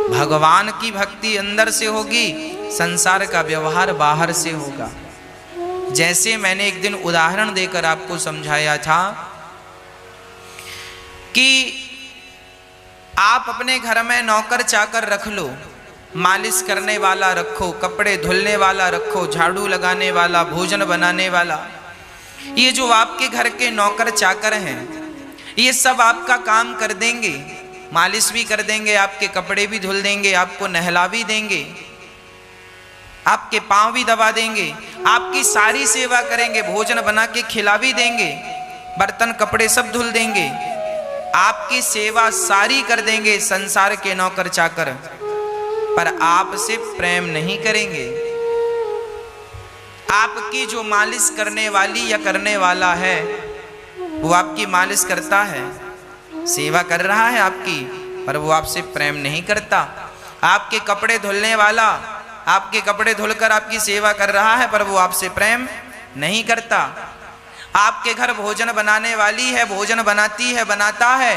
भगवान की भक्ति अंदर से होगी, संसार का व्यवहार बाहर से होगा। जैसे मैंने एक दिन उदाहरण देकर आपको समझाया था कि आप अपने घर में नौकर चाकर रख लो, मालिश करने वाला रखो, कपड़े धुलने वाला रखो, झाड़ू लगाने वाला, भोजन बनाने वाला। ये जो आपके घर के नौकर चाकर हैं, ये सब आपका काम कर देंगे, मालिश भी कर देंगे, आपके कपड़े भी धुल देंगे, आपको नहला भी देंगे, आपके पांव भी दबा देंगे, आपकी सारी सेवा करेंगे, भोजन बना के खिला भी देंगे, बर्तन कपड़े सब धुल देंगे, आपकी सेवा सारी कर देंगे संसार के नौकर चाकर, पर आपसे प्रेम नहीं करेंगे। आपकी जो मालिश करने वाली या करने वाला है, वो आपकी मालिश करता है, सेवा कर रहा है आपकी, पर वो आपसे प्रेम नहीं करता। आपके कपड़े धुलने वाला आपके कपड़े धुलकर आपकी सेवा कर रहा है, पर वो आपसे प्रेम नहीं करता। आपके घर भोजन बनाने वाली है, भोजन बनाती है, बनाता है,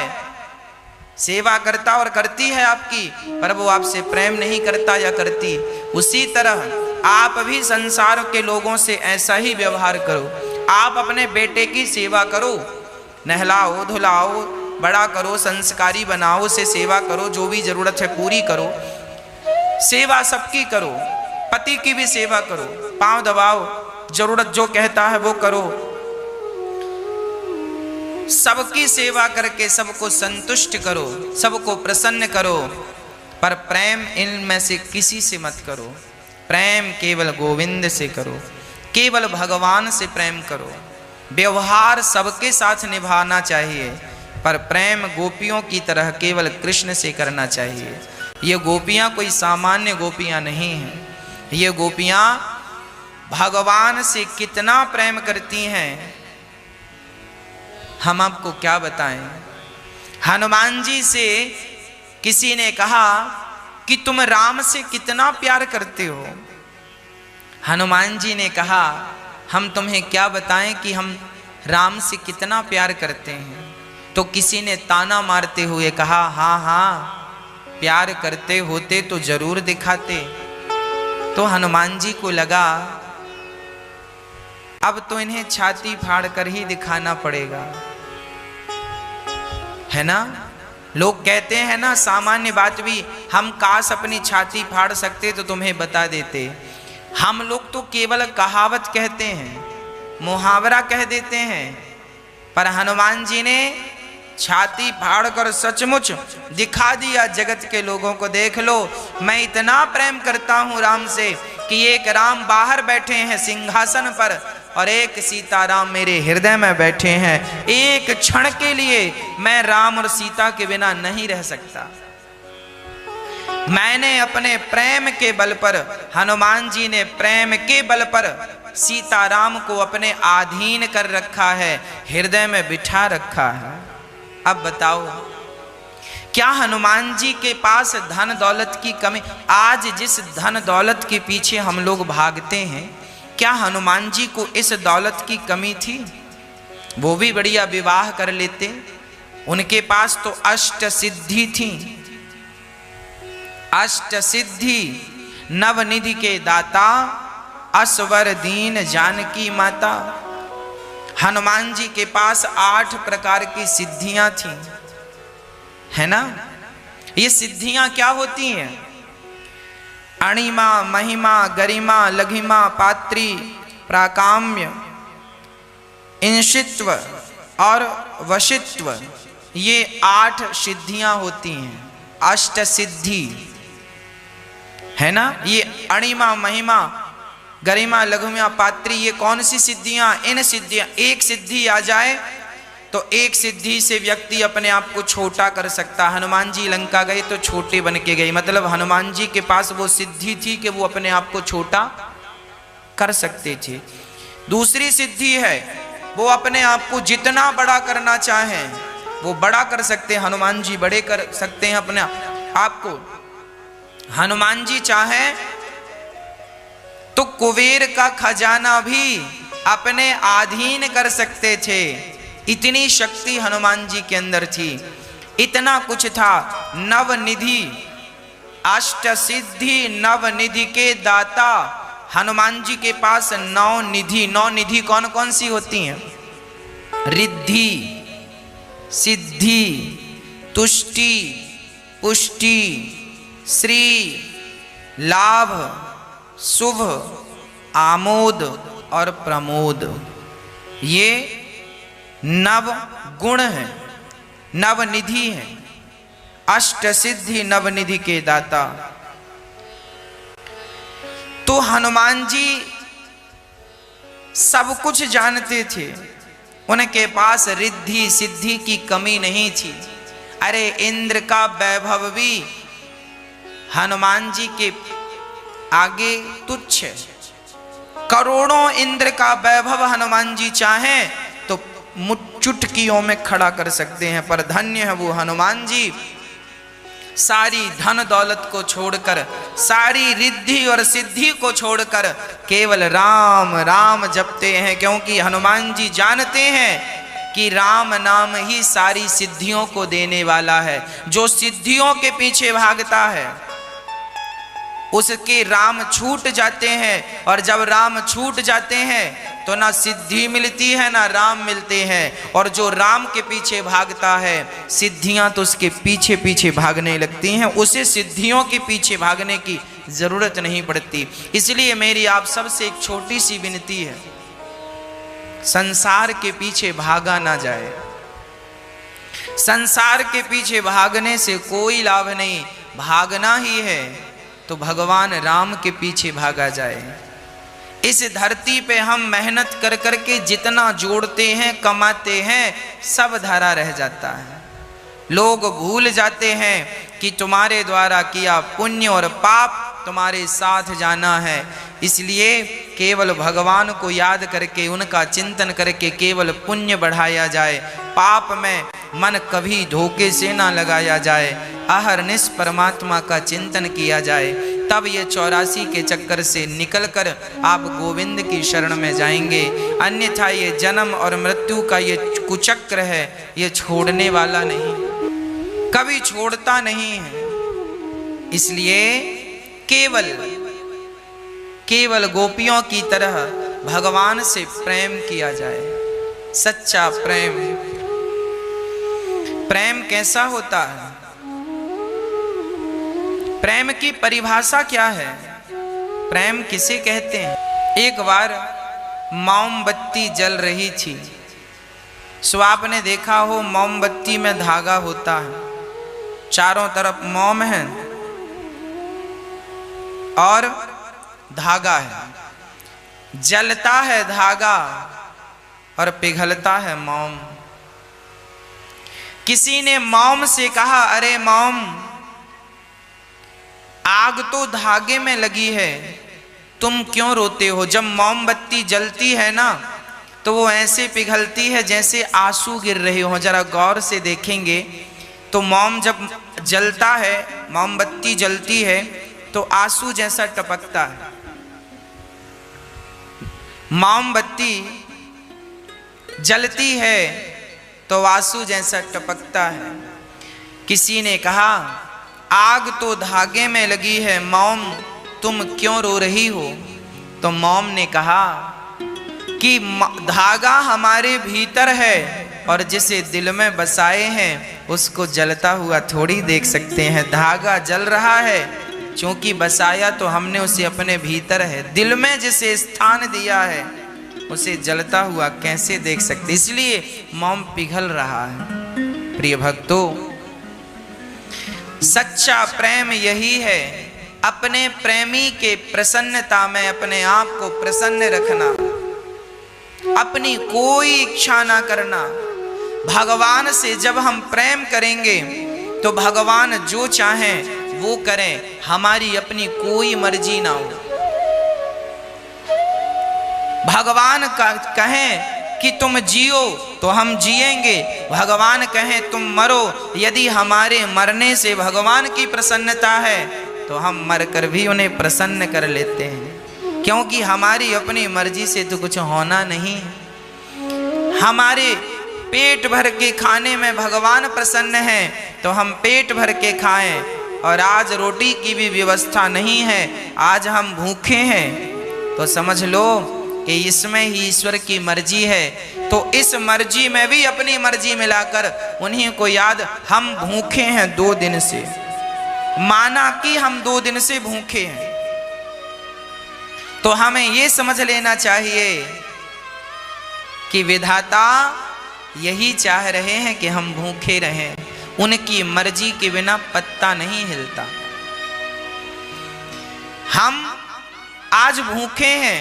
सेवा करता और करती है आपकी, पर वो आपसे प्रेम नहीं करता या करती। उसी तरह आप भी संसार के लोगों से ऐसा ही व्यवहार करो। आप अपने बेटे की सेवा करो, नहलाओ, धुलाओ, बड़ा करो, संस्कारी बनाओ, उसे सेवा करो, जो भी जरूरत है पूरी करो, सेवा सबकी करो, पति की भी सेवा करो, पांव दबाओ, जरूरत जो कहता है वो करो, सबकी सेवा करके सबको संतुष्ट करो, सबको प्रसन्न करो, पर प्रेम इनमें से किसी से मत करो। प्रेम केवल गोविंद से करो, केवल भगवान से प्रेम करो। व्यवहार सबके साथ निभाना चाहिए, पर प्रेम गोपियों की तरह केवल कृष्ण से करना चाहिए। ये गोपियां कोई सामान्य गोपियां नहीं हैं, ये गोपियां भगवान से कितना प्रेम करती हैं हम आपको क्या बताएं। हनुमान जी से किसी ने कहा कि तुम राम से कितना प्यार करते हो। हनुमान जी ने कहा हम तुम्हें क्या बताएं कि हम राम से कितना प्यार करते हैं। तो किसी ने ताना मारते हुए कहा, हाँ हाँ प्यार करते होते तो जरूर दिखाते। तो हनुमान जी को लगा अब तो इन्हें छाती फाड़ कर ही दिखाना पड़ेगा, है ना। लोग कहते हैं ना, सामान्य बात भी, हम काश अपनी छाती फाड़ सकते तो तुम्हें बता देते। हम लोग तो केवल कहावत कहते हैं, मुहावरा कह देते हैं, पर हनुमान जी ने छाती फाड़ कर सचमुच दिखा दिया जगत के लोगों को। देख लो, मैं इतना प्रेम करता हूं राम से कि एक राम बाहर बैठे हैं सिंहासन पर और एक सीताराम मेरे हृदय में बैठे हैं। एक क्षण के लिए मैं राम और सीता के बिना नहीं रह सकता। मैंने अपने प्रेम के बल पर, हनुमान जी ने प्रेम के बल पर सीताराम को अपने अधीन कर रखा है, हृदय में बिठा रखा है। अब बताओ, क्या हनुमान जी के पास धन दौलत की कमी? आज जिस धन दौलत के पीछे हम लोग भागते हैं, क्या हनुमान जी को इस दौलत की कमी थी? वो भी बढ़िया विवाह कर लेते। उनके पास तो अष्ट सिद्धि थी, अष्ट सिद्धि, नवनिधि के दाता, असवर दीन जानकी माता। हनुमान जी के पास 8 प्रकार की सिद्धियां थी, है ना। ये सिद्धियां क्या होती हैं? अणिमा, महिमा, गरिमा, लघिमा, पात्री, प्राकाम्य, इंशित्व और वशित्व, ये 8 सिद्धियां होती हैं, अष्ट सिद्धि, है ना। ये अणिमा, महिमा, गरिमा, लघुमा, पात्री, ये कौन सी सिद्धियां? इन सिद्धियां, एक सिद्धि आ जाए तो एक सिद्धि से व्यक्ति अपने आप को छोटा कर सकता। हनुमान जी लंका गए तो छोटे बन के गए, मतलब हनुमान जी के पास वो सिद्धि थी कि वो अपने आप को छोटा कर सकते थे। दूसरी सिद्धि है, वो अपने आप को जितना बड़ा करना चाहें वो बड़ा कर सकते हैं। हनुमान जी बड़े कर सकते हैं अपने आप को। हनुमान जी चाहें तो कुबेर का खजाना भी अपने अधीन कर सकते थे। इतनी शक्ति हनुमान जी के अंदर थी, इतना कुछ था। नवनिधि, अष्ट सिद्धि नव निधि के दाता। हनुमान जी के पास 9 निधि। 9 निधि कौन कौन सी होती हैं? रिद्धि, सिद्धि, तुष्टि, पुष्टि, श्री, लाभ, शुभ, आमोद और प्रमोद। ये नव गुण हैं, नव निधि हैं। अष्ट सिद्धि नव निधि के दाता। तो हनुमान जी सब कुछ जानते थे, उनके पास रिद्धि सिद्धि की कमी नहीं थी। अरे इंद्र का वैभव भी हनुमान जी के आगे तुच्छ है। करोड़ों इंद्र का वैभव हनुमान जी चाहें तो चुटकियों में खड़ा कर सकते हैं, पर धन्य है वो हनुमान जी, सारी धन दौलत को छोड़कर, सारी रिद्धि और सिद्धि को छोड़कर केवल राम राम जपते हैं। क्योंकि हनुमान जी जानते हैं कि राम नाम ही सारी सिद्धियों को देने वाला है। जो सिद्धियों के पीछे भागता है उसके राम छूट जाते हैं, और जब राम छूट जाते हैं तो ना सिद्धि मिलती है ना राम मिलते हैं। और जो राम के पीछे भागता है सिद्धियां तो उसके पीछे पीछे भागने लगती हैं, उसे सिद्धियों के पीछे भागने की जरूरत नहीं पड़ती। इसलिए मेरी आप सबसे एक छोटी सी विनती है, संसार के पीछे भागा ना जाए। संसार के पीछे भागने से कोई लाभ नहीं। भागना ही है तो भगवान राम के पीछे भागा जाए। इस धरती पे हम मेहनत कर करके जितना जोड़ते हैं कमाते हैं सब धरा रह जाता है। लोग भूल जाते हैं कि तुम्हारे द्वारा किया पुण्य और पाप तुम्हारे साथ जाना है। इसलिए केवल भगवान को याद करके, उनका चिंतन करके केवल पुण्य बढ़ाया जाए, पाप में मन कभी धोखे से ना लगाया जाए, अहरनिश परमात्मा का चिंतन किया जाए। तब ये 84 के चक्कर से निकलकर आप गोविंद की शरण में जाएंगे। अन्यथा ये जन्म और मृत्यु का ये कुचक्र है, ये छोड़ने वाला नहीं, कभी छोड़ता नहीं है। इसलिए केवल गोपियों की तरह भगवान से प्रेम किया जाए। सच्चा प्रेम। प्रेम कैसा होता है? प्रेम की परिभाषा क्या है? प्रेम किसे कहते हैं? एक बार मोमबत्ती जल रही थी। सो आपने देखा हो मोमबत्ती में धागा होता है, चारों तरफ मोम है और धागा है। जलता है धागा और पिघलता है मोम। किसी ने मोम से कहा, अरे मोम, आग तो धागे में लगी है, तुम क्यों रोते हो? जब मोमबत्ती जलती है ना तो वो ऐसे पिघलती है जैसे आंसू गिर रहे हो। जरा गौर से देखेंगे तो मोम जब जलता है, मोमबत्ती जलती है तो आंसू जैसा टपकता है। मोमबत्ती जलती है तो आंसू जैसा टपकता है। किसी ने कहा, आग तो धागे में लगी है मोम, तुम क्यों रो रही हो? तो मोम ने कहा कि धागा हमारे भीतर है और जिसे दिल में बसाए हैं उसको जलता हुआ थोड़ी देख सकते हैं। धागा जल रहा है क्योंकि बसाया तो हमने उसे अपने भीतर है, दिल में जिसे स्थान दिया है उसे जलता हुआ कैसे देख सकते? इसलिए मोम पिघल रहा है। प्रिय भक्तों, सच्चा प्रेम यही है, अपने प्रेमी के प्रसन्नता में अपने आप को प्रसन्न रखना, अपनी कोई इच्छा ना करना। भगवान से जब हम प्रेम करेंगे तो भगवान जो चाहें वो करें, हमारी अपनी कोई मर्जी ना हो। भगवान कहें कि तुम जियो तो हम जिएंगे, भगवान कहें तुम मरो, यदि हमारे मरने से भगवान की प्रसन्नता है तो हम मरकर भी उन्हें प्रसन्न कर लेते हैं, क्योंकि हमारी अपनी मर्जी से तो कुछ होना नहीं है। हमारे पेट भर के खाने में भगवान प्रसन्न है तो हम पेट भर के खाएं, और आज रोटी की भी व्यवस्था नहीं है, आज हम भूखे हैं, तो समझ लो कि इसमें ही ईश्वर की मर्जी है। तो इस मर्जी में भी अपनी मर्जी मिलाकर उन्हीं को याद, हम भूखे हैं 2 दिन से, माना कि हम 2 दिन से भूखे हैं, तो हमें यह समझ लेना चाहिए कि विधाता यही चाह रहे हैं कि हम भूखे रहें। उनकी मर्जी के बिना पत्ता नहीं हिलता। हम आज भूखे हैं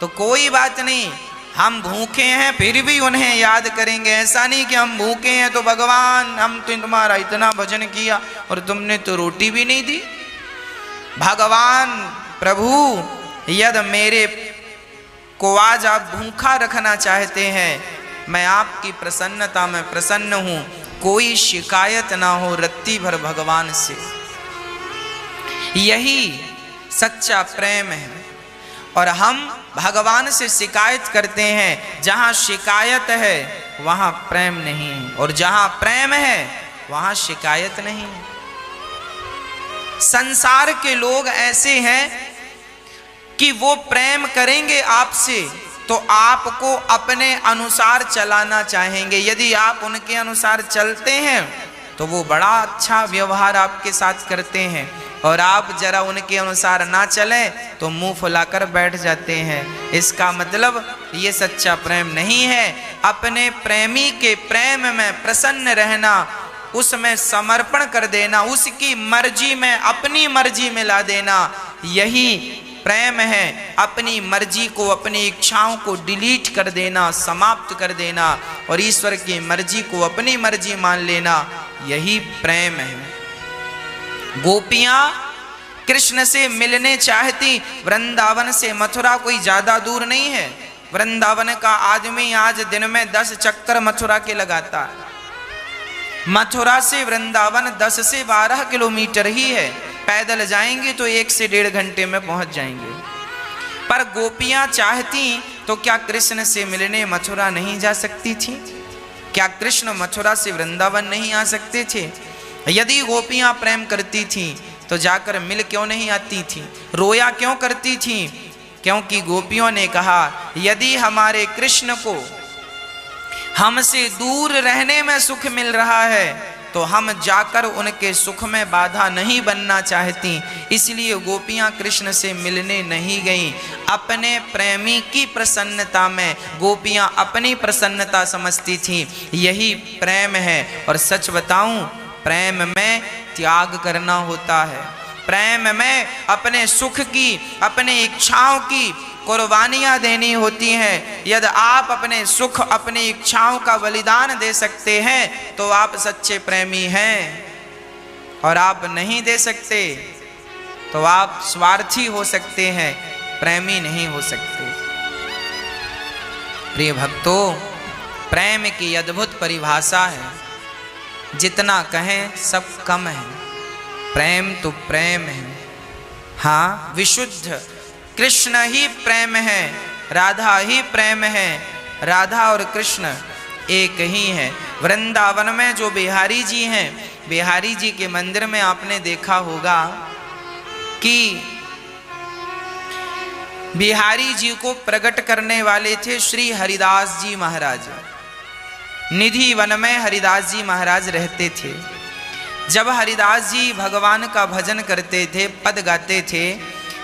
तो कोई बात नहीं, हम भूखे हैं फिर भी उन्हें याद करेंगे। ऐसा नहीं कि हम भूखे हैं तो भगवान हम तो तुम्हारा इतना भजन किया और तुमने तो रोटी भी नहीं दी। भगवान प्रभु यदि मेरे को आज आप भूखा रखना चाहते हैं, मैं आपकी प्रसन्नता में प्रसन्न हूं, कोई शिकायत ना हो रत्ती भर भगवान से। यही सच्चा प्रेम है। और हम भगवान से शिकायत करते हैं, जहां शिकायत है वहां प्रेम नहीं है, और जहां प्रेम है वहां शिकायत नहीं है। संसार के लोग ऐसे हैं कि वो प्रेम करेंगे आपसे तो आपको अपने अनुसार चलाना चाहेंगे। यदि आप उनके अनुसार चलते हैं तो वो बड़ा अच्छा व्यवहार आपके साथ करते हैं, और आप जरा उनके अनुसार ना चलें तो मुंह फुलाकर बैठ जाते हैं। इसका मतलब ये सच्चा प्रेम नहीं है। अपने प्रेमी के प्रेम में प्रसन्न रहना, उसमें समर्पण कर देना, उसकी मर्जी में अपनी मर्जी मिला देना, यही प्रेम है। अपनी मर्जी को, अपनी इच्छाओं को डिलीट कर देना, समाप्त कर देना, और ईश्वर की मर्जी को अपनी मर्जी मान लेना, यही प्रेम है। गोपियां कृष्ण से मिलने चाहती, वृंदावन से मथुरा कोई ज्यादा दूर नहीं है। वृंदावन का आदमी आज दिन में 10 चक्कर मथुरा के लगाता है। मथुरा से वृंदावन 10 से 12 किलोमीटर ही है। पैदल जाएंगे तो 1 से 1.5 घंटे में पहुंच जाएंगे। पर गोपियां चाहती तो क्या कृष्ण से मिलने मथुरा नहीं जा सकती थी? क्या कृष्ण मथुरा से वृंदावन नहीं आ सकते थे? यदि गोपियां प्रेम करती थी तो जाकर मिल क्यों नहीं आती थी? रोया क्यों करती थी? क्योंकि गोपियों ने कहा, यदि हमारे कृष्ण को हमसे दूर रहने में सुख मिल रहा है तो हम जाकर उनके सुख में बाधा नहीं बनना चाहती। इसलिए गोपियां कृष्ण से मिलने नहीं गईं। अपने प्रेमी की प्रसन्नता में गोपियां अपनी प्रसन्नता समझती थी। यही प्रेम है। और सच बताऊं, प्रेम में त्याग करना होता है। प्रेम में अपने सुख की, अपने इच्छाओं की कुर्बानियां देनी होती हैं। यदि आप अपने सुख, अपनी इच्छाओं का बलिदान दे सकते हैं तो आप सच्चे प्रेमी हैं, और आप नहीं दे सकते तो आप स्वार्थी हो सकते हैं, प्रेमी नहीं हो सकते। प्रिय भक्तों, प्रेम की अद्भुत परिभाषा है, जितना कहें सब कम है। प्रेम तो प्रेम है। हाँ, विशुद्ध कृष्ण ही प्रेम है, राधा ही प्रेम है। राधा और कृष्ण एक ही है। वृंदावन में जो बिहारी जी हैं, बिहारी जी के मंदिर में आपने देखा होगा कि बिहारी जी को प्रकट करने वाले थे श्री हरिदास जी महाराज। निधि वन में हरिदास जी महाराज रहते थे। जब हरिदास जी भगवान का भजन करते थे, पद गाते थे,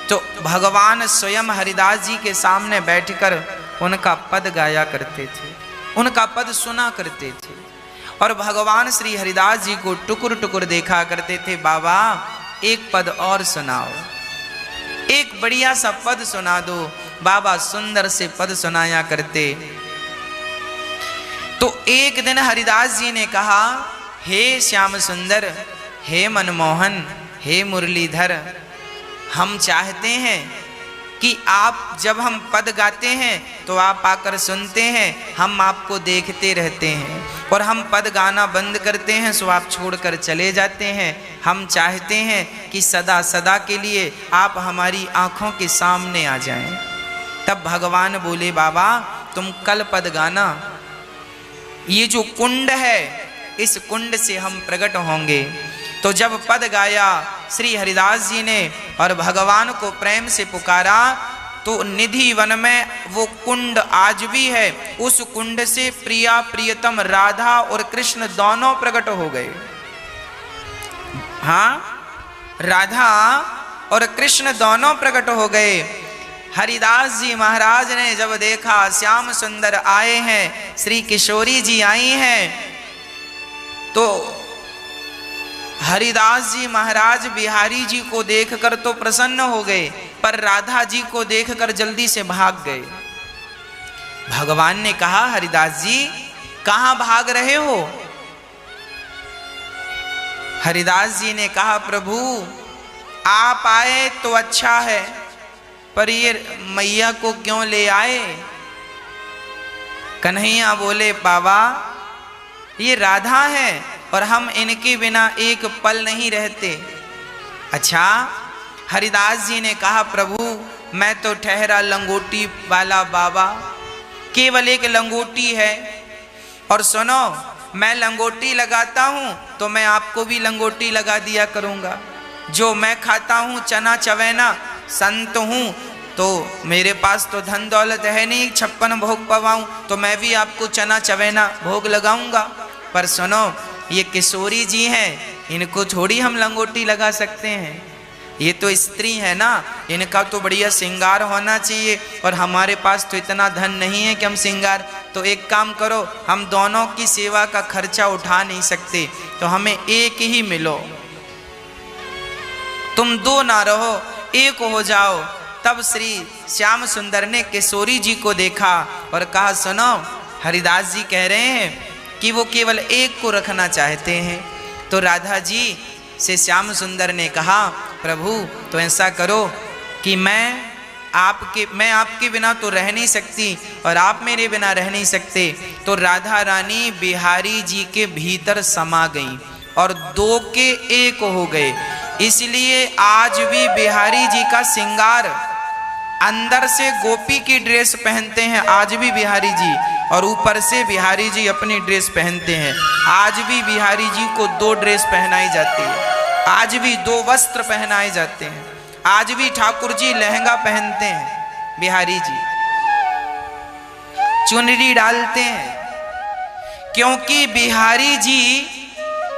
तो भगवान स्वयं हरिदास जी के सामने बैठकर उनका पद गाया करते थे, उनका पद सुना करते थे। और भगवान श्री हरिदास जी को टुकुर टुकुर देखा करते थे। बाबा, एक पद और सुनाओ, एक बढ़िया सा पद सुना दो। बाबा सुंदर से पद सुनाया करते। तो एक दिन हरिदास जी ने कहा, हे श्याम सुंदर, हे मनमोहन, हे मुरलीधर, हम चाहते हैं कि आप जब हम पद गाते हैं तो आप आकर सुनते हैं, हम आपको देखते रहते हैं, और हम पद गाना बंद करते हैं सो आप छोड़कर चले जाते हैं। हम चाहते हैं कि सदा सदा के लिए आप हमारी आंखों के सामने आ जाएं। तब भगवान बोले, बाबा तुम कल पद गाना, ये जो कुंड है इस कुंड से हम प्रकट होंगे। तो जब पद गाया श्री हरिदास जी ने और भगवान को प्रेम से पुकारा, तो निधि वन में वो कुंड आज भी है। उस कुंड से प्रिया प्रियतम राधा और कृष्ण दोनों प्रकट हो गए। हाँ, राधा और कृष्ण दोनों प्रकट हो गए। हरिदास जी महाराज ने जब देखा श्याम सुंदर आए हैं, श्री किशोरी जी आई हैं, तो हरिदास जी महाराज बिहारी जी को देखकर तो प्रसन्न हो गए, पर राधा जी को देखकर जल्दी से भाग गए। भगवान ने कहा, हरिदास जी कहां भाग रहे हो? हरिदास जी ने कहा, प्रभु आप आए तो अच्छा है, पर ये मैया को क्यों ले आए? कन्हैया बोले, बाबा ये राधा है और हम इनके बिना एक पल नहीं रहते। अच्छा, हरिदास जी ने कहा, प्रभु मैं तो ठहरा लंगोटी वाला बाबा, केवल एक लंगोटी है, और सुनो मैं लंगोटी लगाता हूं तो मैं आपको भी लंगोटी लगा दिया करूंगा। जो मैं खाता हूं चना चवैना, संत हूं तो मेरे पास तो धन दौलत है नहीं 56 भोग पवाऊं, तो मैं भी आपको चना चवैना भोग लगाऊंगा। पर सुनो ये किशोरी जी हैं, इनको थोड़ी हम लंगोटी लगा सकते हैं, ये तो स्त्री है ना, इनका तो बढ़िया श्रृंगार होना चाहिए, और हमारे पास तो इतना धन नहीं है कि हम श्रृंगार। तो एक काम करो, हम दोनों की सेवा का खर्चा उठा नहीं सकते, तो हमें एक ही मिलो, तुम दो ना रहो, एक हो जाओ। तब श्री श्याम सुंदर ने किशोरी जी को देखा और कहा, सुनो हरिदास जी कह रहे हैं कि वो केवल एक को रखना चाहते हैं। तो राधा जी से श्याम सुंदर ने कहा, प्रभु तो ऐसा करो कि मैं आपके बिना तो रह नहीं सकती और आप मेरे बिना रह नहीं सकते। तो राधा रानी बिहारी जी के भीतर समा गई और दो के एक हो गए। इसलिए आज भी बिहारी जी का श्रृंगार, अंदर से गोपी की ड्रेस पहनते हैं आज भी बिहारी जी, और ऊपर से बिहारी जी अपनी ड्रेस पहनते हैं। आज भी बिहारी जी को दो ड्रेस पहनाई जाती है, आज भी दो वस्त्र पहनाए जाते हैं, आज भी ठाकुर जी लहंगा पहनते हैं, बिहारी जी चुनरी डालते हैं, क्योंकि बिहारी जी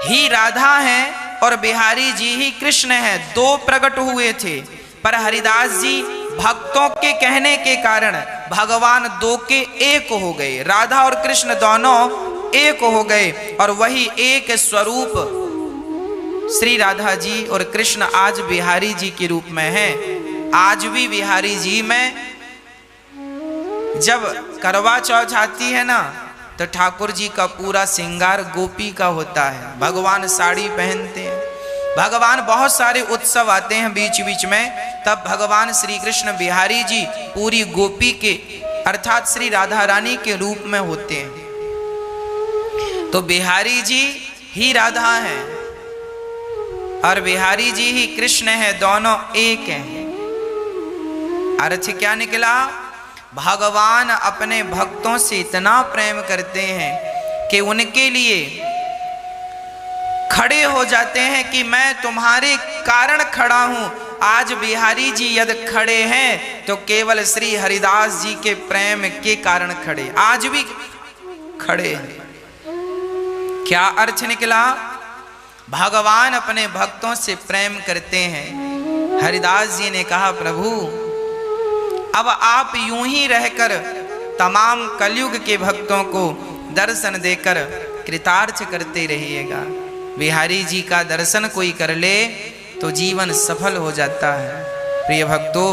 ही राधा हैं और बिहारी जी ही कृष्ण हैं। दो प्रकट हुए थे, पर हरिदास जी भक्तों के कहने के कारण भगवान दो के एक हो गए, राधा और कृष्ण दोनों एक हो गए, और वही एक स्वरूप श्री राधा जी और कृष्ण आज बिहारी जी के रूप में हैं। आज भी बिहारी जी में जब करवा चौथ आती है ना, तो ठाकुर जी का पूरा श्रृंगार गोपी का होता है, भगवान साड़ी पहनते हैं, भगवान बहुत सारे उत्सव आते हैं बीच बीच में, तब भगवान श्री कृष्ण बिहारी जी पूरी गोपी के अर्थात श्री राधा रानी के रूप में होते हैं। तो बिहारी जी ही राधा हैं और बिहारी जी ही कृष्ण है, दोनों एक हैं। अर्थ क्या निकला? भगवान अपने भक्तों से इतना प्रेम करते हैं कि उनके लिए खड़े हो जाते हैं कि मैं तुम्हारे कारण खड़ा हूं। आज बिहारी जी यदि खड़े हैं तो केवल श्री हरिदास जी के प्रेम के कारण खड़े, आज भी खड़े हैं। क्या अर्थ निकला? भगवान अपने भक्तों से प्रेम करते हैं। हरिदास जी ने कहा, प्रभु अब आप यूं ही रहकर तमाम कलयुग के भक्तों को दर्शन देकर कृतार्थ करते रहिएगा। बिहारी जी का दर्शन कोई कर ले तो जीवन सफल हो जाता है। प्रिय भक्तों,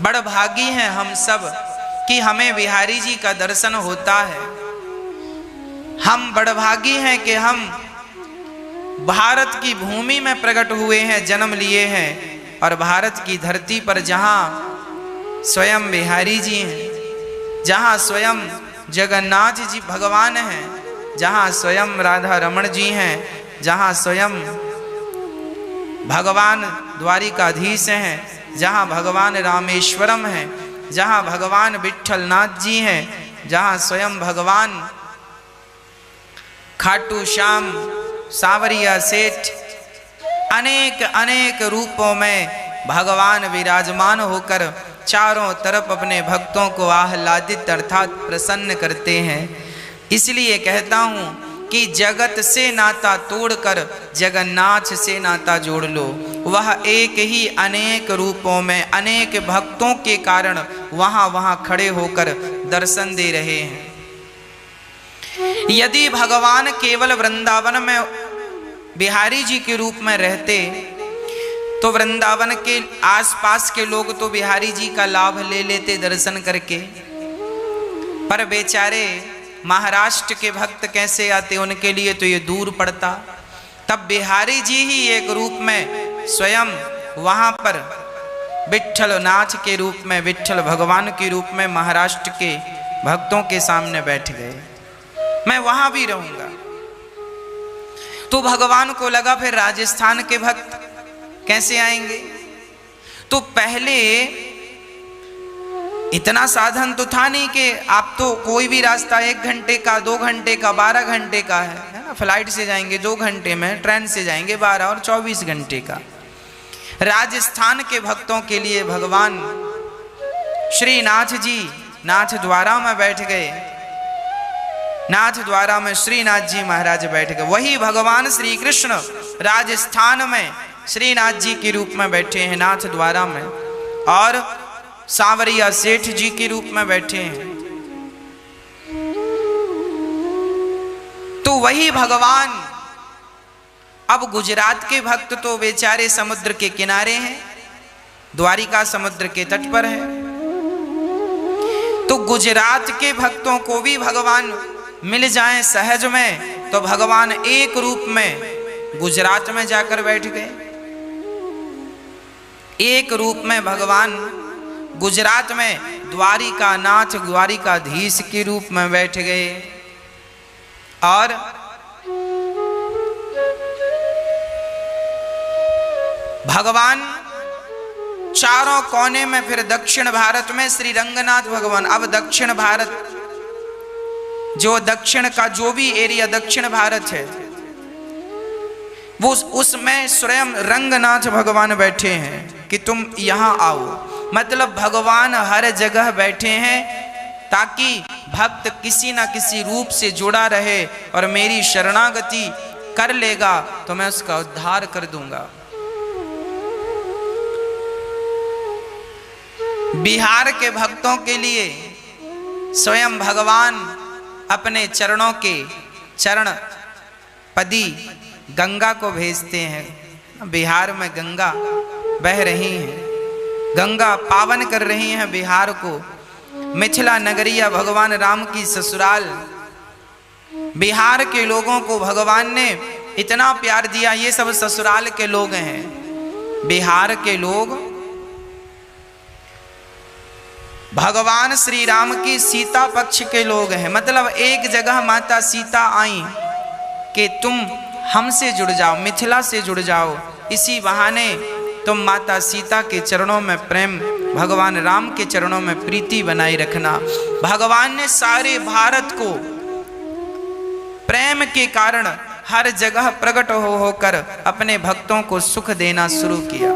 बड़ भागी हैं हम सब कि हमें बिहारी जी का दर्शन होता है। हम बड़ भागी हैं कि हम भारत की भूमि में प्रकट हुए हैं, जन्म लिए हैं, और भारत की धरती पर जहाँ स्वयं बिहारी जी हैं, जहाँ स्वयं जगन्नाथ जी भगवान हैं, जहाँ स्वयं राधा रमण जी हैं, जहाँ स्वयं भगवान द्वारिकाधीश हैं, जहाँ भगवान रामेश्वरम हैं, जहाँ भगवान विट्ठलनाथ जी हैं, जहाँ स्वयं भगवान खाटू श्याम सावरिया सेठ अनेक अनेक रूपों में भगवान विराजमान होकर चारों तरफ अपने भक्तों को आह्लादित अर्थात प्रसन्न करते हैं। इसलिए कहता हूँ कि जगत से नाता तोड़कर जगन्नाथ से नाता जोड़ लो। वह एक ही अनेक रूपों में अनेक भक्तों के कारण वहाँ खड़े होकर दर्शन दे रहे हैं। यदि भगवान केवल वृंदावन में बिहारी जी के रूप में रहते तो वृंदावन के आसपास के लोग तो बिहारी जी का लाभ ले लेते दर्शन करके, पर बेचारे महाराष्ट्र के भक्त कैसे आते, उनके लिए तो ये दूर पड़ता। तब बिहारी जी ही एक रूप में स्वयं वहां पर विट्ठल नाथ के रूप में, विट्ठल भगवान के रूप में महाराष्ट्र के भक्तों के सामने बैठ गए। मैं वहां भी रहूंगा। तो भगवान को लगा फिर राजस्थान के भक्त कैसे आएंगे। तो पहले इतना साधन तो था नहीं कि आप तो कोई भी रास्ता 1 घंटे का, 2 घंटे का, 12 घंटे का है ना। फ्लाइट से जाएंगे 2 घंटे में, ट्रेन से जाएंगे 12 और 24 घंटे का। राजस्थान के भक्तों के लिए भगवान श्री नाथ जी नाथ द्वारा में बैठ गए। नाथ द्वारा में श्रीनाथ जी महाराज बैठ गए। वही भगवान श्री कृष्ण राजस्थान में श्रीनाथ जी के रूप में बैठे हैं नाथ द्वारा में, और सांवरिया सेठ जी के रूप में बैठे हैं। तो वही भगवान अब गुजरात के भक्त तो बेचारे समुद्र के किनारे हैं, द्वारिका समुद्र के तट पर है। तो गुजरात के भक्तों को भी भगवान मिल जाएं सहज में, तो भगवान एक रूप में गुजरात में जाकर बैठ गए। एक रूप में भगवान गुजरात में द्वारिका नाथ द्वारिकाधीश के रूप में बैठ गए। और भगवान चारों कोने में फिर दक्षिण भारत में श्री रंगनाथ भगवान। अब दक्षिण भारत जो दक्षिण का जो भी एरिया दक्षिण भारत है वो उसमें स्वयं रंगनाथ भगवान बैठे हैं कि तुम यहां आओ। मतलब भगवान हर जगह बैठे हैं ताकि भक्त किसी ना किसी रूप से जुड़ा रहे और मेरी शरणागति कर लेगा तो मैं उसका उद्धार कर दूंगा। बिहार के भक्तों के लिए स्वयं भगवान अपने चरणों के चरण पदी गंगा को भेजते हैं। बिहार में गंगा बह रही है, गंगा पावन कर रही हैं बिहार को। मिथिला नगरिया भगवान राम की ससुराल। बिहार के लोगों को भगवान ने इतना प्यार दिया। ये सब ससुराल के लोग हैं। बिहार के लोग भगवान श्री राम की सीता पक्ष के लोग हैं। मतलब एक जगह माता सीता आई कि तुम हमसे जुड़ जाओ, मिथिला से जुड़ जाओ। इसी बहाने तुम माता सीता के चरणों में प्रेम, भगवान राम के चरणों में प्रीति बनाए रखना। भगवान ने सारे भारत को प्रेम के कारण हर जगह प्रकट होकर अपने भक्तों को सुख देना शुरू किया।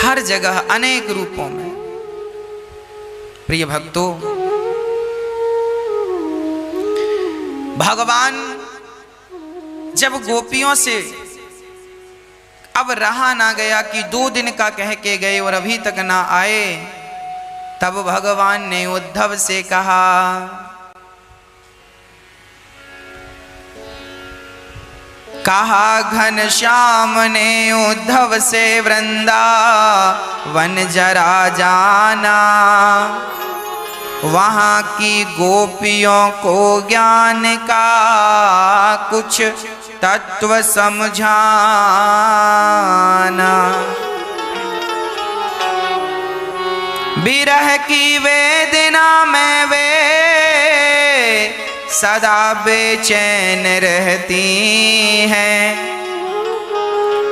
हर जगह अनेक रूपों में। प्रिय भक्तों, भगवान जब गोपियों से अब रहा ना गया कि 2 दिन का कह के गए और अभी तक ना आए, तब भगवान ने उद्धव से कहा, घनश्याम ने उद्धव से वृंदावन जरा जाना, वहाँ की गोपियों को ज्ञान का कुछ तत्व समझाना। विरह की वेदना में वे सदा बेचैन रहती हैं,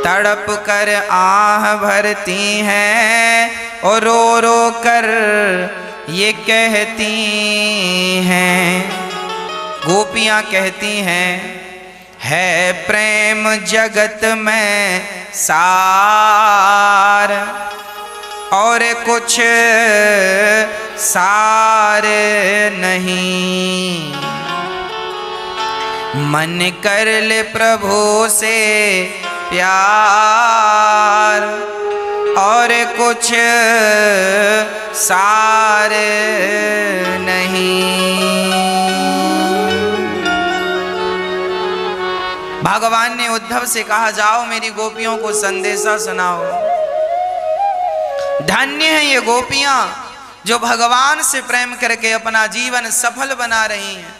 तड़प कर आह भरती हैं और रो रो कर ये कहती हैं। गोपियाँ कहती हैं, है प्रेम जगत में सार, और कुछ सार नहीं। मन कर ले प्रभु से प्यार, और कुछ सार नहीं। भगवान ने उद्धव से कहा, जाओ मेरी गोपियों को संदेशा सुनाओ। धन्य है ये गोपियां जो भगवान से प्रेम करके अपना जीवन सफल बना रही हैं।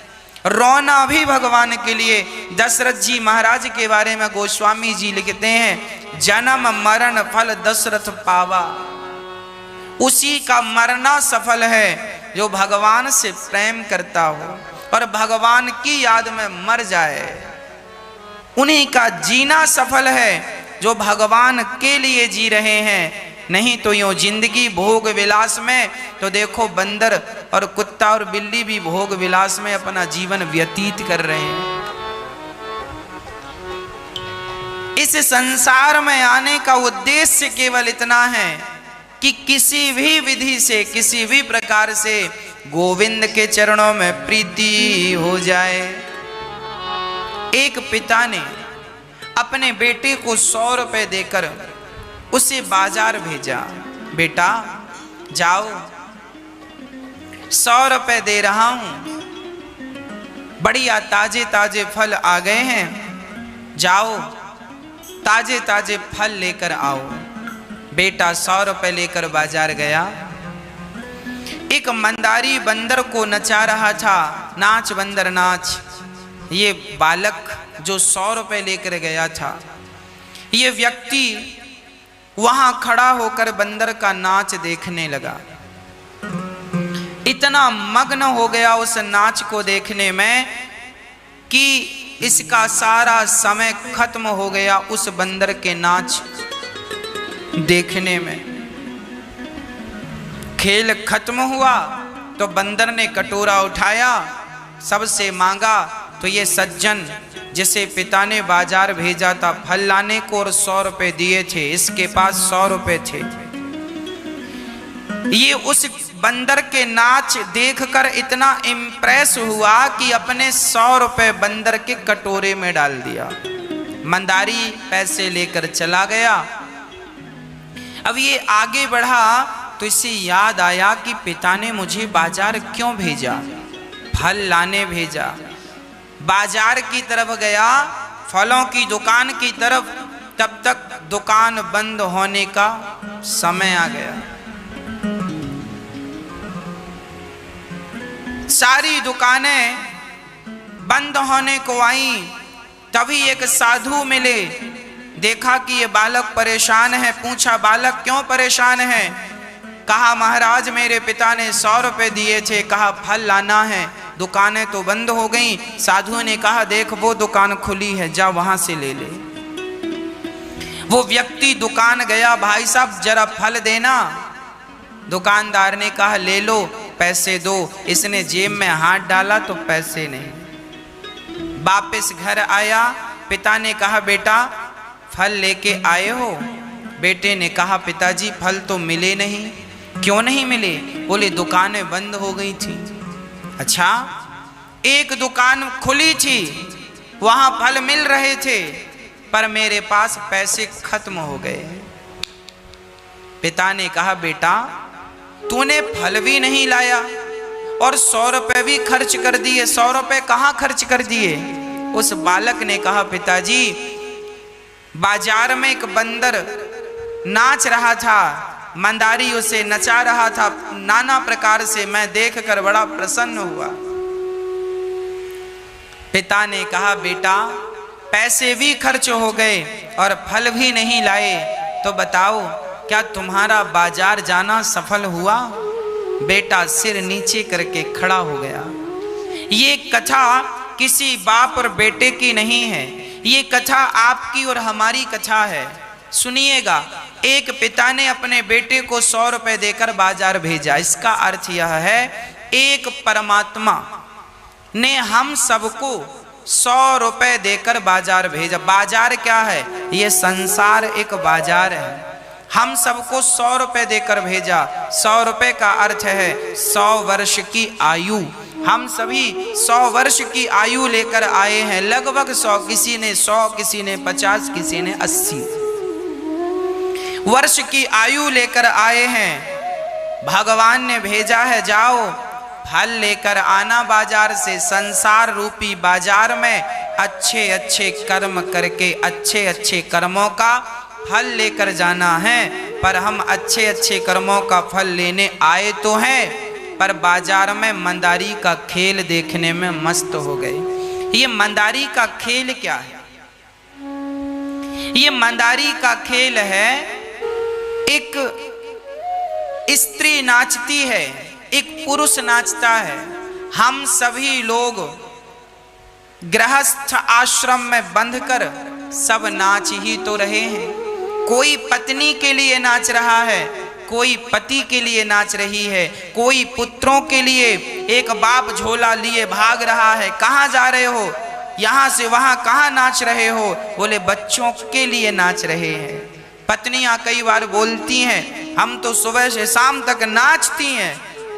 रोना भी भगवान के लिए। दशरथ जी महाराज के बारे में गोस्वामी जी लिखते हैं, जन्म मरण फल दशरथ पावा। उसी का मरना सफल है जो भगवान से प्रेम करता हो और भगवान की याद में मर जाए। उन्हीं का जीना सफल है जो भगवान के लिए जी रहे हैं। नहीं तो यूं जिंदगी भोग विलास में, तो देखो बंदर और कुत्ता और बिल्ली भी भोग विलास में अपना जीवन व्यतीत कर रहे हैं। इस संसार में आने का उद्देश्य केवल इतना है कि किसी भी विधि से, किसी भी प्रकार से गोविंद के चरणों में प्रीति हो जाए। एक पिता ने अपने बेटे को 100 रुपए देकर उसे बाजार भेजा। बेटा जाओ, 100 रुपए दे रहा हूं, बढ़िया ताजे ताजे फल आ गए हैं, जाओ ताजे ताजे फल लेकर आओ। बेटा 100 रुपए लेकर बाजार गया। एक मंदारी बंदर को नचा रहा था, नाच बंदर नाच। ये बालक जो 100 रुपए लेकर गया था, ये व्यक्ति वहां खड़ा होकर बंदर का नाच देखने लगा। इतना मग्न हो गया उस नाच को देखने में कि इसका सारा समय खत्म हो गया उस बंदर के नाच देखने में। खेल खत्म हुआ तो बंदर ने कटोरा उठाया, सबसे मांगा। तो ये सज्जन जिसे पिता ने बाजार भेजा था फल लाने को और 100 रुपए दिए थे, इसके पास 100 रुपए थे। ये उस बंदर के नाच देखकर इतना इम्प्रेस हुआ कि अपने 100 रुपए बंदर के कटोरे में डाल दिया। मंदारी पैसे लेकर चला गया। अब ये आगे बढ़ा तो इसे याद आया कि पिता ने मुझे बाजार क्यों भेजा, फल लाने भेजा। बाजार की तरफ गया, फलों की दुकान की तरफ। तब तक दुकान बंद होने का समय आ गया। सारी दुकानें बंद होने को आई। तभी एक साधु मिले, देखा कि ये बालक परेशान है। पूछा, बालक क्यों परेशान है? कहा, महाराज मेरे पिता ने 100 रुपए दिए थे, कहा फल लाना है, दुकानें तो बंद हो गई। साधु ने कहा, देख वो दुकान खुली है, जा वहां से ले ले। वो व्यक्ति दुकान गया, भाई साहब जरा फल देना। दुकानदार ने कहा, ले लो, पैसे दो। इसने जेब में हाथ डाला तो पैसे नहीं। वापस घर आया, पिता ने कहा, बेटा फल लेके आए हो? बेटे ने कहा, पिताजी फल तो मिले नहीं। क्यों नहीं मिले? बोले दुकानें बंद हो गई थी। अच्छा, एक दुकान खुली थी, वहां फल मिल रहे थे, पर मेरे पास पैसे खत्म हो गए। पिता ने कहा, बेटा तूने फल भी नहीं लाया और 100 रुपए भी खर्च कर दिए। 100 रुपए कहाँ खर्च कर दिए? उस बालक ने कहा, पिताजी बाजार में एक बंदर नाच रहा था, मंदारी उसे नचा रहा था नाना प्रकार से, मैं देखकर बड़ा प्रसन्न हुआ। पिता ने कहा, बेटा पैसे भी खर्च हो गए और फल भी नहीं लाए, तो बताओ क्या तुम्हारा बाजार जाना सफल हुआ? बेटा सिर नीचे करके खड़ा हो गया। ये कथा किसी बाप और बेटे की नहीं है, ये कथा आपकी और हमारी कथा है। सुनिएगा, एक पिता ने अपने बेटे को 100 रुपए देकर बाजार भेजा। इसका अर्थ यह है, एक परमात्मा ने हम सबको 100 रुपए देकर बाजार भेजा। बाजार क्या है? ये संसार एक बाजार है। हम सबको 100 रुपए देकर भेजा। 100 रुपए का अर्थ है 100 वर्ष की आयु। हम सभी 100 वर्ष की आयु लेकर आए हैं, लगभग 100, किसी ने 100, किसी ने 50, किसी ने 80 वर्ष की आयु लेकर आए हैं। भगवान ने भेजा है, जाओ फल लेकर आना बाजार से। संसार रूपी बाजार में अच्छे अच्छे कर्म करके अच्छे अच्छे कर्मों का फल लेकर जाना है। पर हम अच्छे अच्छे कर्मों का फल लेने आए तो हैं, पर बाजार में मंदारी का खेल देखने में मस्त हो गए। ये मंदारी का खेल क्या है? ये मंदारी का खेल है, एक स्त्री नाचती है, एक पुरुष नाचता है। हम सभी लोग गृहस्थ आश्रम में बंधकर सब नाच ही तो रहे हैं। कोई पत्नी के लिए नाच रहा है, कोई पति के लिए नाच रही है, कोई पुत्रों के लिए। एक बाप झोला लिए भाग रहा है, कहाँ जा रहे हो? यहाँ से वहाँ कहाँ नाच रहे हो? बोले बच्चों के लिए नाच रहे हैं। पत्नियां कई बार बोलती हैं, हम तो सुबह से शाम तक नाचती हैं।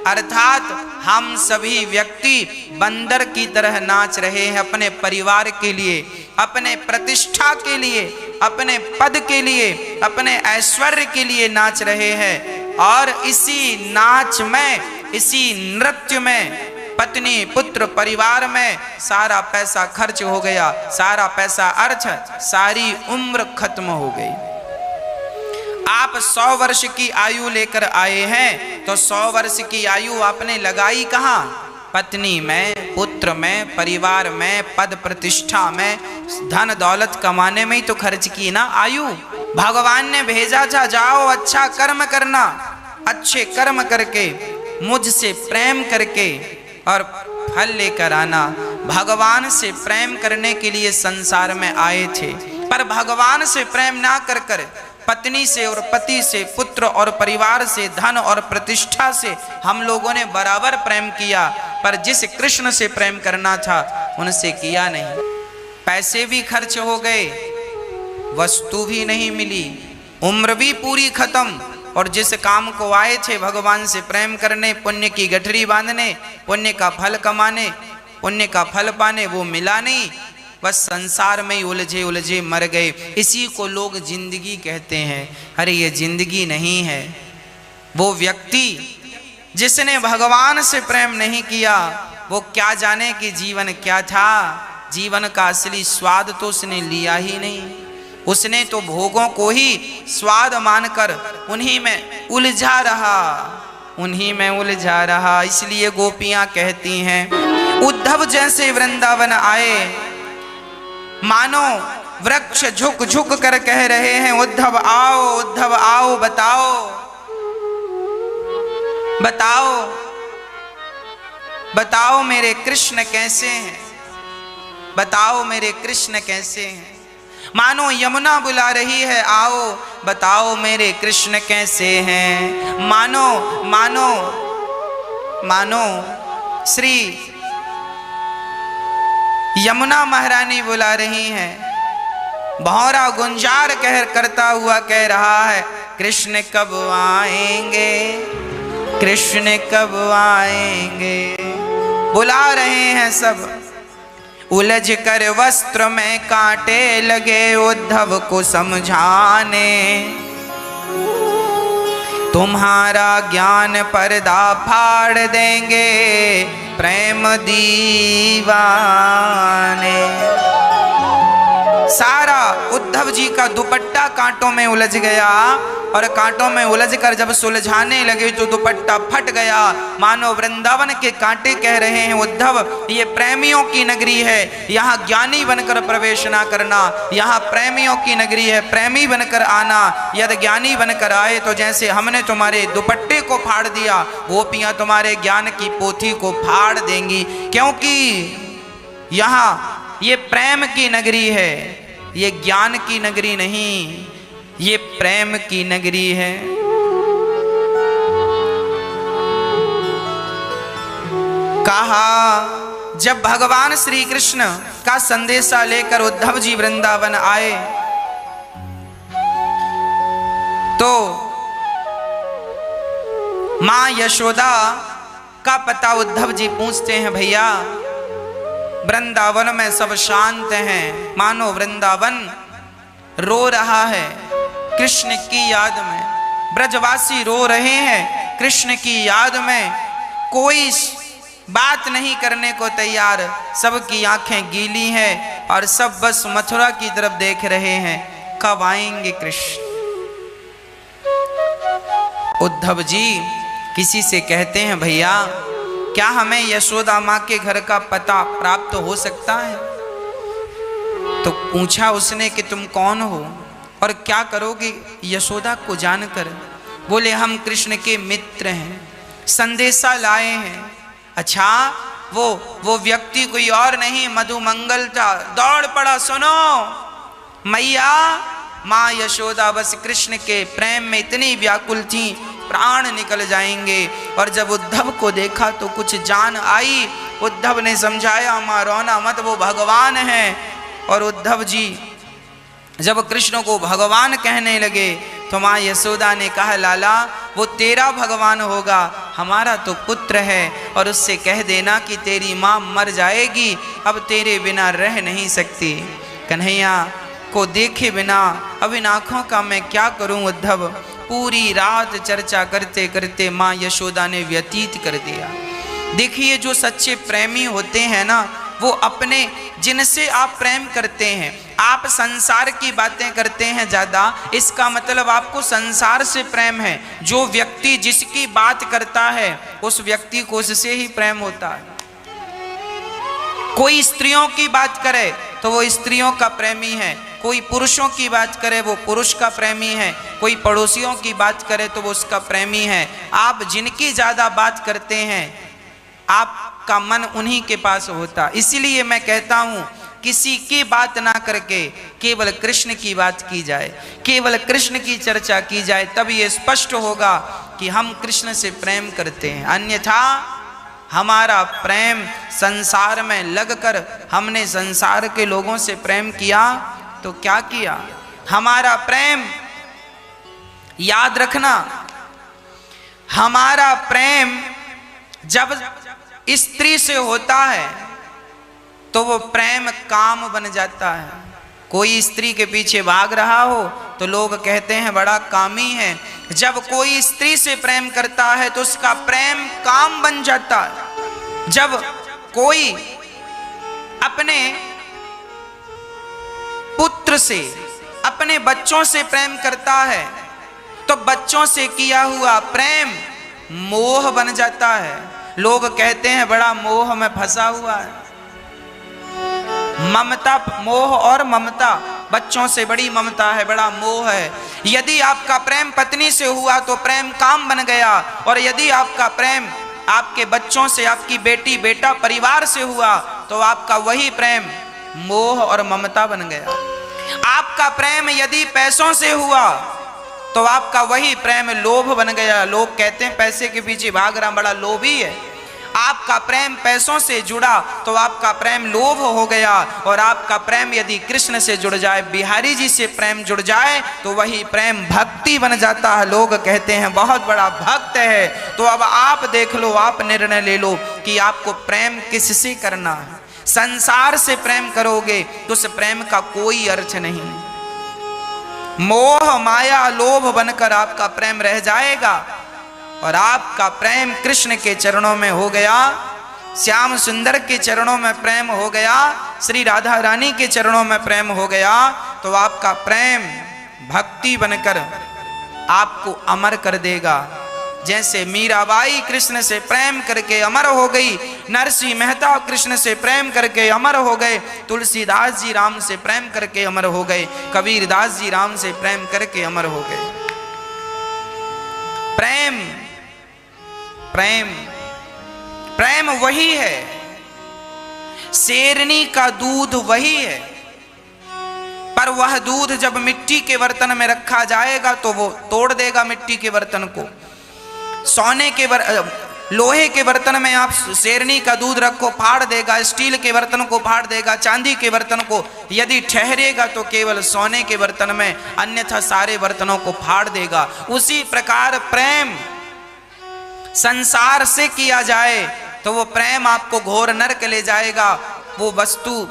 अर्थात हम सभी व्यक्ति बंदर की तरह नाच रहे हैं, अपने परिवार के लिए, अपने प्रतिष्ठा के लिए, अपने पद के लिए, अपने ऐश्वर्य के लिए नाच रहे हैं। और इसी नाच में, इसी नृत्य में पत्नी, पुत्र, परिवार में सारा पैसा खर्च हो गया, सारा पैसा अर्थ, सारी उम्र खत्म हो गई। आप 100 वर्ष की आयु लेकर आए हैं, तो 100 वर्ष की आयु आपने लगाई कहाँ? पत्नी में, पुत्र में, परिवार में, पद प्रतिष्ठा में, धन दौलत कमाने में ही तो खर्च की ना आयु। भगवान ने भेजा था, जाओ अच्छा कर्म करना, अच्छे कर्म करके, मुझसे प्रेम करके और फल लेकर आना। भगवान से प्रेम करने के लिए संसार में आए थे, पर भगवान से प्रेम ना कर कर पत्नी से और पति से, पुत्र और परिवार से, धन और प्रतिष्ठा से हम लोगों ने बराबर प्रेम किया। पर जिस कृष्ण से प्रेम करना था उनसे किया नहीं। पैसे भी खर्च हो गए, वस्तु भी नहीं मिली, उम्र भी पूरी खत्म। और जिस काम को आए थे भगवान से प्रेम करने, पुण्य की गठरी बांधने, पुण्य का फल कमाने, पुण्य का फल पाने, वो मिला नहीं। बस संसार में ही उलझे उलझे मर गए। इसी को लोग जिंदगी कहते हैं। अरे ये जिंदगी नहीं है। वो व्यक्ति जिसने भगवान से प्रेम नहीं किया, वो क्या जाने कि जीवन क्या था। जीवन का असली स्वाद तो उसने लिया ही नहीं। उसने तो भोगों को ही स्वाद मानकर उन्हीं में उलझा रहा, उन्हीं में उलझा रहा। इसलिए गोपियां कहती हैं, उद्धव जैसे वृंदावन आए, मानो वृक्ष झुक झुक कर कह रहे हैं, उद्धव आओ, उद्धव आओ, बताओ, बताओ, बताओ मेरे कृष्ण कैसे हैं, बताओ मेरे कृष्ण कैसे हैं। मानो यमुना बुला रही है, आओ बताओ मेरे कृष्ण कैसे हैं। मानो मानो मानो श्री यमुना महारानी बुला रही हैं। भौरा गुंजार करता हुआ कह रहा है, कृष्ण कब आएंगे, कृष्ण कब आएंगे। बुला रहे हैं सब। उलझ कर वस्त्र में कांटे लगे उद्धव को समझाने, तुम्हारा ज्ञान पर्दा फाड़ देंगे प्रेम दीवाने। सारा उद्धव जी का दुपट्टा कांटों में उलझ गया, और कांटों में उलझकर जब सुलझाने लगे तो दुपट्टा फट गया। मानो वृंदावन के कांटे कह रहे हैं, उद्धव ये प्रेमियों की नगरी है, यहाँ ज्ञानी बनकर प्रवेश ना करना, यहाँ प्रेमियों की नगरी है, प्रेमी बनकर आना। यदि ज्ञानी बनकर आए तो जैसे हमने तुम्हारे दुपट्टे को फाड़ दिया, गोपियाँ तुम्हारे ज्ञान की पोथी को फाड़ देंगी। क्योंकि यहाँ ये प्रेम की नगरी है, ये ज्ञान की नगरी नहीं, ये प्रेम की नगरी है। कहा जब भगवान श्री कृष्ण का संदेशा लेकर उद्धव जी वृंदावन आए तो मां यशोदा का पता उद्धव जी पूछते हैं, भैया वृंदावन में सब शांत हैं, मानो वृंदावन रो रहा है कृष्ण की याद में, ब्रजवासी रो रहे हैं कृष्ण की याद में, कोई बात नहीं करने को तैयार, सबकी आंखें गीली हैं और सब बस मथुरा की तरफ देख रहे हैं, कब आएंगे कृष्ण। उद्धव जी किसी से कहते हैं, भैया क्या हमें यशोदा माँ के घर का पता प्राप्त हो सकता है? तो पूछा उसने कि तुम कौन हो और क्या करोगे यशोदा को जानकर? बोले हम कृष्ण के मित्र हैं, संदेशा लाए हैं। अच्छा, वो व्यक्ति कोई और नहीं मधुमंगल था। दौड़ पड़ा, सुनो मैया, माँ यशोदा बस कृष्ण के प्रेम में इतनी व्याकुल थी, प्राण निकल जाएंगे। और जब उद्धव को देखा तो कुछ जान आई। उद्धव ने समझाया, माँ रोना मत, वो भगवान हैं। और उद्धव जी जब कृष्ण को भगवान कहने लगे तो माँ यशोदा ने कहा, लाला वो तेरा भगवान होगा, हमारा तो पुत्र है, और उससे कह देना कि तेरी माँ मर जाएगी, अब तेरे बिना रह नहीं सकती। कन्हैया को देखे बिना अब इन आँखों का मैं क्या करूं उद्धव। पूरी रात चर्चा करते करते माँ यशोदा ने व्यतीत कर दिया। देखिए, जो सच्चे प्रेमी होते हैं ना, वो अपने जिनसे आप प्रेम करते हैं, आप संसार की बातें करते हैं ज़्यादा, इसका मतलब आपको संसार से प्रेम है। जो व्यक्ति जिसकी बात करता है उस व्यक्ति को उससे ही प्रेम होता है। कोई स्त्रियों की बात करे तो वो स्त्रियों का प्रेमी है, कोई पुरुषों की बात करे वो पुरुष का प्रेमी है, कोई पड़ोसियों की बात करे तो वो उसका प्रेमी है। आप जिनकी ज़्यादा बात करते हैं आपका मन उन्हीं के पास होता। इसीलिए मैं कहता हूँ किसी की बात ना करके केवल कृष्ण की बात की जाए, केवल कृष्ण की चर्चा की जाए, तब ये स्पष्ट होगा कि हम कृष्ण से प्रेम करते हैं। अन्यथा हमारा प्रेम संसार में लगकर हमने संसार के लोगों से प्रेम किया तो क्या किया? हमारा प्रेम, याद रखना, हमारा प्रेम जब स्त्री से होता है तो वो प्रेम काम बन जाता है। कोई स्त्री के पीछे भाग रहा हो तो लोग कहते हैं बड़ा कामी है। जब कोई स्त्री से प्रेम करता है तो उसका प्रेम काम बन जाता है। जब कोई अपने पुत्र से, अपने बच्चों से प्रेम करता है तो बच्चों से किया हुआ प्रेम मोह बन जाता है। लोग कहते हैं बड़ा मोह में फंसा हुआ है। ममता, मोह और ममता, बच्चों से बड़ी ममता है, बड़ा मोह है। यदि आपका प्रेम पत्नी से हुआ तो प्रेम काम बन गया, और यदि आपका प्रेम आपके बच्चों से, आपकी बेटी बेटा परिवार से हुआ तो आपका वही प्रेम मोह और ममता बन गया। आपका प्रेम यदि पैसों से हुआ तो आपका वही प्रेम लोभ बन गया। लोग कहते हैं पैसे के पीछे भाग रहा, बड़ा लोभी है। आपका प्रेम पैसों से जुड़ा तो आपका प्रेम लोभ हो गया। और आपका प्रेम यदि कृष्ण से जुड़ जाए, बिहारी जी से प्रेम जुड़ जाए तो वही प्रेम भक्ति बन जाता है। लोग कहते हैं बहुत बड़ा भक्त है। तो अब आप देख लो, आप निर्णय ले लो कि आपको प्रेम किससे करना है। संसार से प्रेम करोगे तो उस प्रेम का कोई अर्थ नहीं। मोह माया लोभ बनकर आपका प्रेम रह जाएगा, और आपका प्रेम कृष्ण के चरणों में हो गया, श्याम सुंदर के चरणों में प्रेम हो गया, श्री राधा रानी के चरणों में प्रेम हो गया, तो आपका प्रेम भक्ति बनकर आपको अमर कर देगा। जैसे मीराबाई कृष्ण से प्रेम करके अमर हो गई, नरसिंह मेहता कृष्ण से प्रेम करके अमर हो गए, तुलसीदास जी राम से प्रेम करके अमर हो गए, कबीरदास जी राम से प्रेम करके अमर हो गए। प्रेम प्रेम प्रेम वही है, शेरनी का दूध वही है, पर वह दूध जब मिट्टी के बर्तन में रखा जाएगा तो वो तोड़ देगा मिट्टी के बर्तन को। सोने के लोहे के बर्तन में आप शेरनी का दूध रखो, फाड़ देगा। स्टील के बर्तन को फाड़ देगा, चांदी के बर्तन को। यदि ठहरेगा तो केवल सोने के बर्तन में, अन्यथा सारे बर्तनों को फाड़ देगा। उसी प्रकार प्रेम संसार से किया जाए तो वो प्रेम आपको घोर नरक ले जाएगा। वो वस्तु,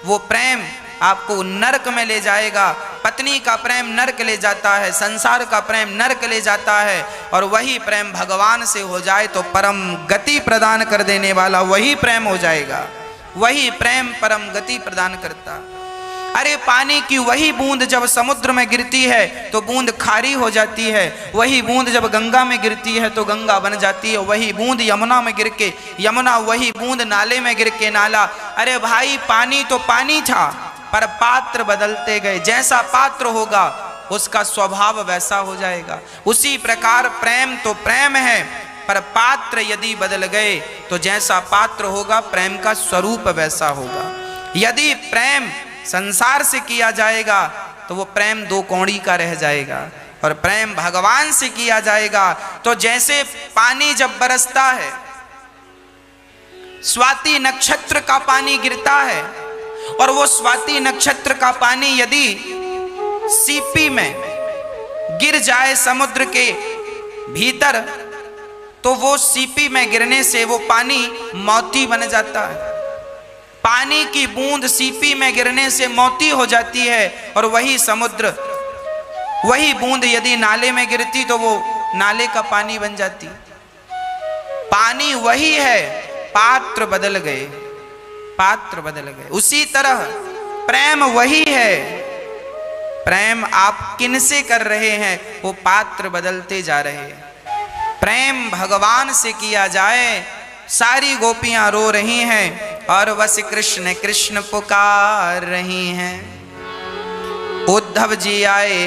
वो प्रेम आपको नरक में ले जाएगा। पत्नी का प्रेम नरक ले जाता है, संसार का प्रेम नरक ले जाता है। और वही प्रेम भगवान से हो जाए तो परम गति प्रदान कर देने वाला वही प्रेम हो जाएगा। वही प्रेम परम गति प्रदान करता। अरे पानी की वही बूंद जब समुद्र में गिरती है तो बूंद खारी हो जाती है। वही बूंद जब गंगा में गिरती है तो गंगा बन जाती है। वही बूंद यमुना में गिर के यमुना, वही बूंद नाले में गिर के नाला। अरे भाई पानी तो पानी था, पर पात्र बदलते गए। जैसा पात्र होगा उसका स्वभाव वैसा हो जाएगा। उसी प्रकार प्रेम तो प्रेम है, पर पात्र यदि बदल गए तो जैसा पात्र होगा प्रेम का स्वरूप वैसा होगा। यदि प्रेम संसार से किया जाएगा तो वो प्रेम दो कौड़ी का रह जाएगा, और प्रेम भगवान से किया जाएगा तो जैसे पानी जब बरसता है, स्वाति नक्षत्र का पानी गिरता है, और वो स्वाति नक्षत्र का पानी यदि सीपी में गिर जाए समुद्र के भीतर तो वो सीपी में गिरने से वो पानी मोती बन जाता है। पानी की बूंद सीपी में गिरने से मोती हो जाती है। और वही समुद्र, वही बूंद यदि नाले में गिरती तो वो नाले का पानी बन जाती। पानी वही है, पात्र बदल गए, पात्र बदल गए। उसी तरह प्रेम वही है, प्रेम आप किनसे कर रहे हैं वो पात्र बदलते जा रहे हैं। प्रेम भगवान से किया जाए। सारी गोपियां रो रही हैं और बस कृष्ण कृष्ण पुकार रही हैं। उद्धव जी आए,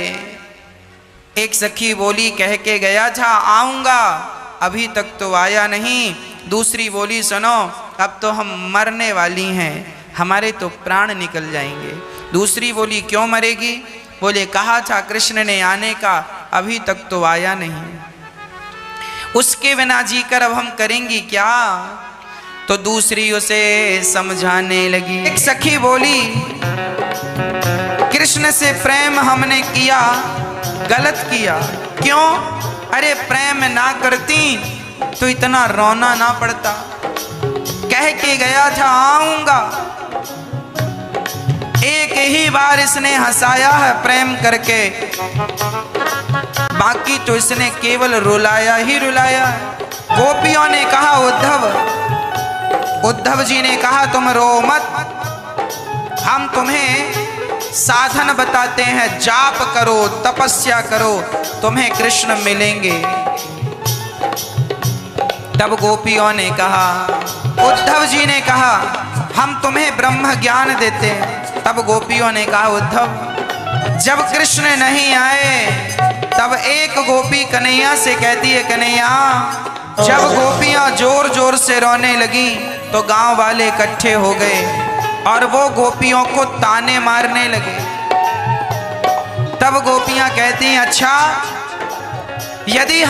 एक सखी बोली कह के गया था आऊंगा, अभी तक तो आया नहीं। दूसरी बोली सुनो, अब तो हम मरने वाली हैं, हमारे तो प्राण निकल जाएंगे। दूसरी बोली क्यों मरेगी? बोले कहा था कृष्ण ने आने का, अभी तक तो आया नहीं, उसके बिना जीकर अब हम करेंगी क्या? तो दूसरी उसे समझाने लगी। एक सखी बोली कृष्ण से प्रेम हमने किया, गलत किया। क्यों? अरे प्रेम ना करती तो इतना रोना ना पड़ता। कह के गया था आऊंगा, एक ही बार इसने हंसाया है प्रेम करके, बाकी तो इसने केवल रुलाया ही रुलाया है। गोपियों ने कहा उद्धव जी ने कहा तुम रो मत, हम तुम्हें साधन बताते हैं, जाप करो, तपस्या करो, तुम्हें कृष्ण मिलेंगे। तब गोपियों ने कहा, उद्धव जी ने कहा हम तुम्हें ब्रह्म ज्ञान देते हैं। तब गोपियों ने कहा उद्धव जब कृष्ण नहीं आए तब एक गोपी कन्हैया से कहती है कन्हैया, जब गोपियां जोर जोर से रोने लगी तो गांव वाले इकट्ठे हो गए और वो गोपियों को ताने मारने लगे। तब गोपियां कहती हैं अच्छा, यदि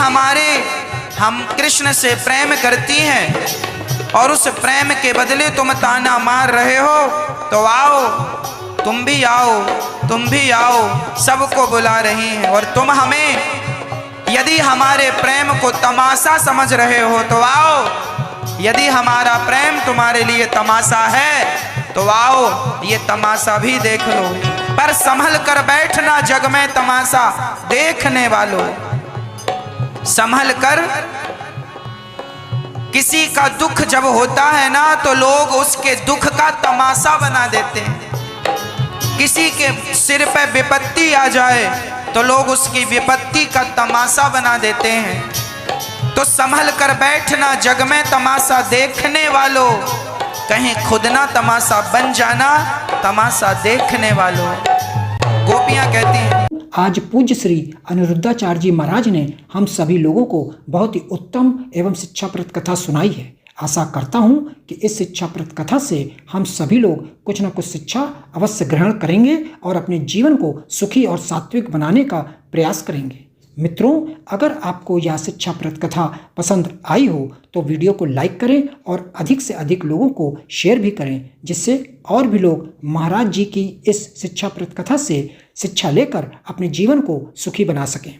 हम कृष्ण से प्रेम करती हैं और उस प्रेम के बदले तुम ताना मार रहे हो तो आओ, तुम भी आओ, तुम भी आओ, सबको बुला रही हैं। और तुम हमें यदि हमारे प्रेम को तमाशा समझ रहे हो तो आओ, यदि हमारा प्रेम तुम्हारे लिए तमाशा है तो आओ, ये तमाशा भी देख लो। पर संभल कर बैठना जग में तमाशा देखने वालों, संभल कर। किसी का दुख जब होता है ना तो लोग उसके दुख का तमाशा बना देते हैं। किसी के सिर पे विपत्ति आ जाए तो लोग उसकी विपत्ति का तमाशा बना देते हैं। तो संभल कर बैठना जग में तमाशा देखने वालों, कहीं खुद ना तमाशा बन जाना तमाशा देखने वालों। गोपियां कहती हैं आज पूज्य श्री अनिरुद्धाचार्य जी महाराज ने हम सभी लोगों को बहुत ही उत्तम एवं शिक्षाप्रद कथा सुनाई है। आशा करता हूँ कि इस शिक्षाप्रद कथा से हम सभी लोग कुछ न कुछ शिक्षा अवश्य ग्रहण करेंगे और अपने जीवन को सुखी और सात्विक बनाने का प्रयास करेंगे। मित्रों, अगर आपको यह शिक्षाप्रद कथा पसंद आई हो तो वीडियो को लाइक करें और अधिक से अधिक लोगों को शेयर भी करें, जिससे और भी लोग महाराज जी की इस शिक्षाप्रद कथा से शिक्षा लेकर अपने जीवन को सुखी बना सकें।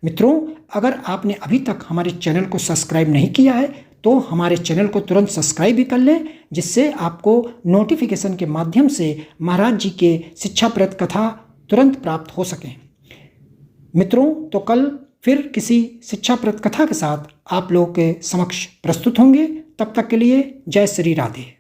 मित्रों, अगर आपने अभी तक हमारे चैनल को सब्सक्राइब नहीं किया है तो हमारे चैनल को तुरंत सब्सक्राइब भी कर लें, जिससे आपको नोटिफिकेशन के माध्यम से महाराज जी के शिक्षाप्रद कथा तुरंत प्राप्त हो सकें। मित्रों, तो कल फिर किसी शिक्षाप्रद कथा के साथ आप लोगों के समक्ष प्रस्तुत होंगे। तब तक के लिए जय श्री राधे।